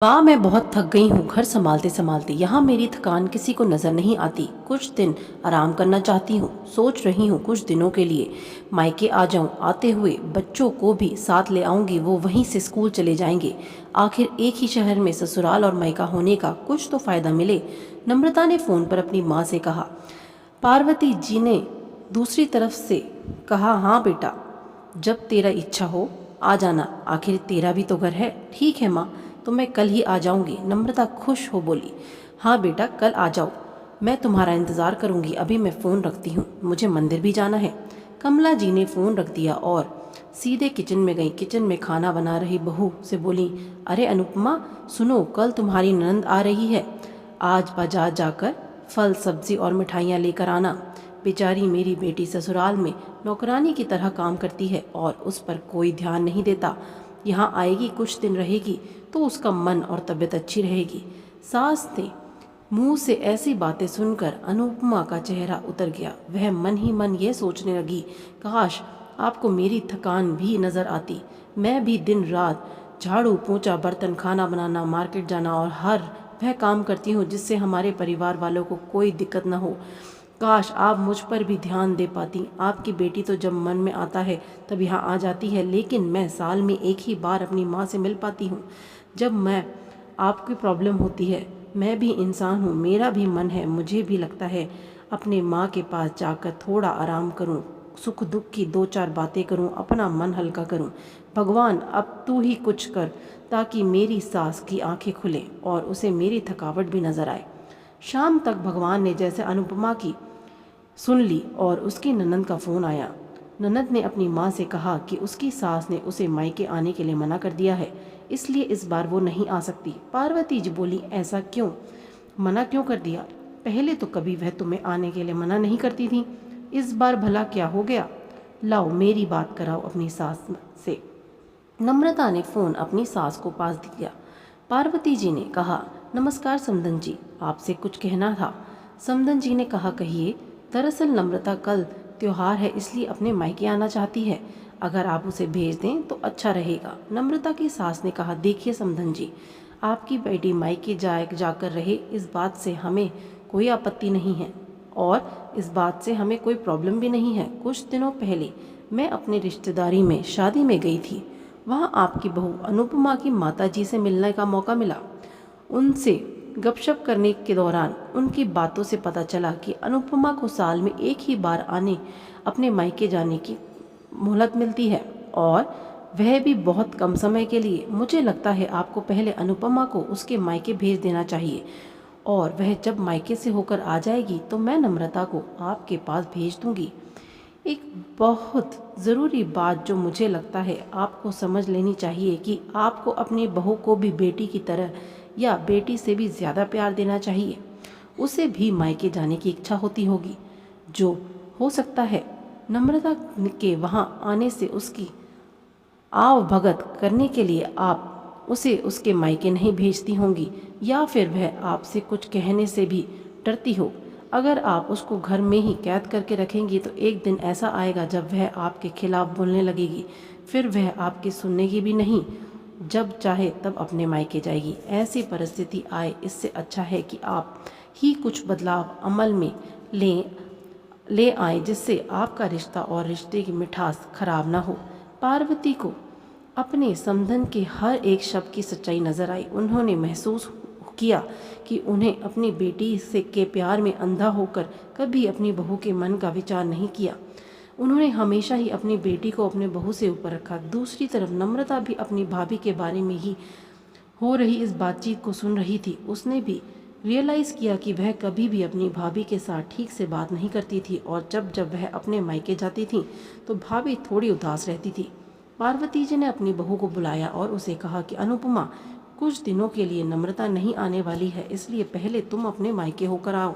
माँ, मैं बहुत थक गई हूँ घर संभालते संभालते। यहाँ मेरी थकान किसी को नज़र नहीं आती। कुछ दिन आराम करना चाहती हूँ। सोच रही हूँ कुछ दिनों के लिए मायके आ जाऊँ। आते हुए बच्चों को भी साथ ले आऊँगी, वो वहीं से स्कूल चले जाएंगे। आखिर एक ही शहर में ससुराल और मायका होने का कुछ तो फ़ायदा मिले। नम्रता ने फ़ोन पर अपनी माँ से कहा। पार्वती जी ने दूसरी तरफ से कहा, हाँ बेटा, जब तेरा इच्छा हो आ जाना, आखिर तेरा भी तो घर है। ठीक है माँ, तो मैं कल ही आ जाऊंगी। नम्रता खुश हो बोली। हाँ बेटा, कल आ जाओ, मैं तुम्हारा इंतज़ार करूंगी। अभी मैं फ़ोन रखती हूँ, मुझे मंदिर भी जाना है। कमला जी ने फ़ोन रख दिया और सीधे किचन में गई। किचन में खाना बना रही बहू से बोली, अरे अनुपमा, सुनो, कल तुम्हारी ननद आ रही है। आज बाजार जाकर फल सब्जी और मिठाइयाँ लेकर आना। बेचारी मेरी बेटी ससुराल में नौकरानी की तरह काम करती है और उस पर कोई ध्यान नहीं देता। यहाँ आएगी, कुछ दिन रहेगी तो उसका मन और तबीयत अच्छी रहेगी। सास ने मुंह से ऐसी बातें सुनकर अनुपमा का चेहरा उतर गया। वह मन ही मन ये सोचने लगी, काश आपको मेरी थकान भी नजर आती। मैं भी दिन रात झाड़ू पोंछा, बर्तन, खाना बनाना, मार्केट जाना और हर वह काम करती हूँ जिससे हमारे परिवार वालों को कोई दिक्कत न हो। काश आप मुझ पर भी ध्यान दे पाती। आपकी बेटी तो जब मन में आता है तब यहाँ आ जाती है, लेकिन मैं साल में एक ही बार अपनी माँ से मिल पाती हूँ। जब मैं आपकी प्रॉब्लम होती है, मैं भी इंसान हूँ, मेरा भी मन है, मुझे भी लगता है अपने माँ के पास जाकर थोड़ा आराम करूँ, सुख दुख की दो चार बातें करूँ, अपना मन हल्का करूँ। भगवान, अब तू ही कुछ कर ताकि मेरी सास की आंखें खुलें और उसे मेरी थकावट भी नजर आए। शाम तक भगवान ने जैसे अनुपमा की सुन ली और उसकी ननद का फ़ोन आया। ननद ने अपनी माँ से कहा कि उसकी सास ने उसे मायके आने के लिए मना कर दिया है, इसलिए इस बार वो नहीं आ सकती। पार्वती जी बोली, ऐसा क्यों? मना क्यों कर दिया? पहले तो कभी वह तुम्हें आने के लिए मना नहीं करती थी, इस बार भला क्या हो गया? लाओ मेरी बात कराओ अपनी सास से। नम्रता ने फ़ोन अपनी सास को पास दिया। पार्वती जी ने कहा, नमस्कार समधन जी, आपसे कुछ कहना था। समधन जी ने कहा, कहिए। दरअसल नम्रता कल त्योहार है, इसलिए अपने मायके आना चाहती है। अगर आप उसे भेज दें तो अच्छा रहेगा। नम्रता की सास ने कहा, देखिए समधन जी, आपकी बेटी मायके जाकर रहे, इस बात से हमें कोई आपत्ति नहीं है और इस बात से हमें कोई प्रॉब्लम भी नहीं है। कुछ दिनों पहले मैं अपनी रिश्तेदारी में शादी में गई थी। वहाँ आपकी बहू अनुपमा की माताजी से मिलने का मौका मिला। उनसे गपशप करने के दौरान उनकी बातों से पता चला कि अनुपमा को साल में एक ही बार अपने मायके जाने की मोहलत मिलती है और वह भी बहुत कम समय के लिए। मुझे लगता है आपको पहले अनुपमा को उसके मायके भेज देना चाहिए और वह जब मायके से होकर आ जाएगी तो मैं नम्रता को आपके पास भेज दूंगी। एक बहुत ज़रूरी बात जो मुझे लगता है आपको समझ लेनी चाहिए कि आपको अपनी बहू को भी बेटी की तरह या बेटी से भी ज़्यादा प्यार देना चाहिए। उसे भी मायके जाने की इच्छा होती होगी, जो हो सकता है नम्रता के वहाँ आने से उसकी आव भगत करने के लिए आप उसे उसके मायके नहीं भेजती होंगी, या फिर वह आपसे कुछ कहने से भी डरती हो। अगर आप उसको घर में ही कैद करके रखेंगी तो एक दिन ऐसा आएगा जब वह आपके खिलाफ बोलने लगेगी, फिर वह आपकी सुनने की भी नहीं, जब चाहे तब अपने मायके जाएगी। ऐसी परिस्थिति आए, इससे अच्छा है कि आप ही कुछ बदलाव अमल में ले आए जिससे आपका रिश्ता और रिश्ते की मिठास खराब ना हो। पार्वती को अपने समधन के हर एक शब्द की सच्चाई नजर आई। उन्होंने महसूस किया कि उन्हें अपनी बेटी से के प्यार में अंधा होकर कभी अपनी बहू के मन का विचार नहीं किया। उन्होंने हमेशा ही अपनी बेटी को अपने बहू से ऊपर रखा। दूसरी तरफ नम्रता भी अपनी भाभी के बारे में ही हो रही इस बातचीत को सुन रही थी। उसने भी रियलाइज़ किया कि वह कभी भी अपनी भाभी के साथ ठीक से बात नहीं करती थी और जब जब वह अपने मायके जाती थी तो भाभी थोड़ी उदास रहती थी। पार्वती जी ने अपनी बहू को बुलाया और उसे कहा कि अनुपमा, कुछ दिनों के लिए नम्रता नहीं आने वाली है, इसलिए पहले तुम अपने मायके होकर आओ।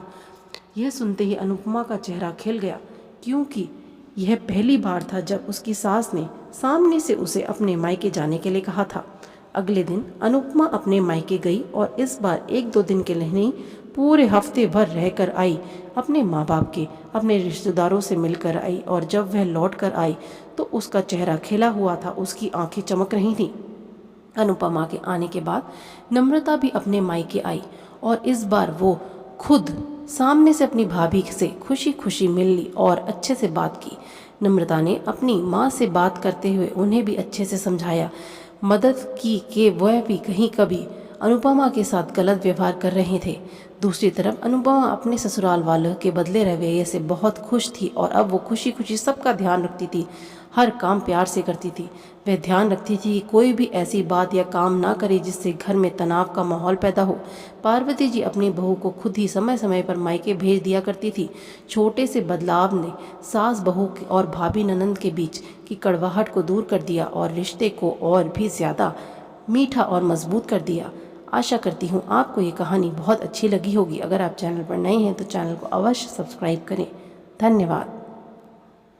यह सुनते ही अनुपमा का चेहरा खिल गया, क्योंकि यह पहली बार था जब उसकी सास ने सामने से उसे अपने मायके जाने के लिए कहा था। अगले दिन अनुपमा अपने मायके गई और इस बार एक दो दिन के लिए नहीं, पूरे हफ्ते भर रहकर आई। अपने माँ बाप के, अपने रिश्तेदारों से मिलकर आई और जब वह लौट कर आई तो उसका चेहरा खिला हुआ था, उसकी आंखें चमक रही थीं। अनुपमा के आने के बाद नम्रता भी अपने मायके आई और इस बार वो खुद सामने से अपनी भाभी से खुशी खुशी मिल ली और अच्छे से बात की। नम्रता ने अपनी माँ से बात करते हुए उन्हें भी अच्छे से समझाया, मदद की कि वह भी कहीं कभी अनुपमा के साथ गलत व्यवहार कर रहे थे। दूसरी तरफ अनुपमा अपने ससुराल वालों के बदले रवैये से बहुत खुश थी और अब वो खुशी खुशी सबका ध्यान रखती थी, हर काम प्यार से करती थी। वह ध्यान रखती थी कि कोई भी ऐसी बात या काम ना करे जिससे घर में तनाव का माहौल पैदा हो। पार्वती जी अपनी बहू को खुद ही समय समय पर मायके भेज दिया करती थी। छोटे से बदलाव ने सास बहू और भाभी ननंद के बीच की कड़वाहट को दूर कर दिया और रिश्ते को और भी ज़्यादा मीठा और मजबूत कर दिया। आशा करती हूँ आपको ये कहानी बहुत अच्छी लगी होगी। अगर आप चैनल पर नए हैं तो चैनल को अवश्य सब्सक्राइब करें। धन्यवाद।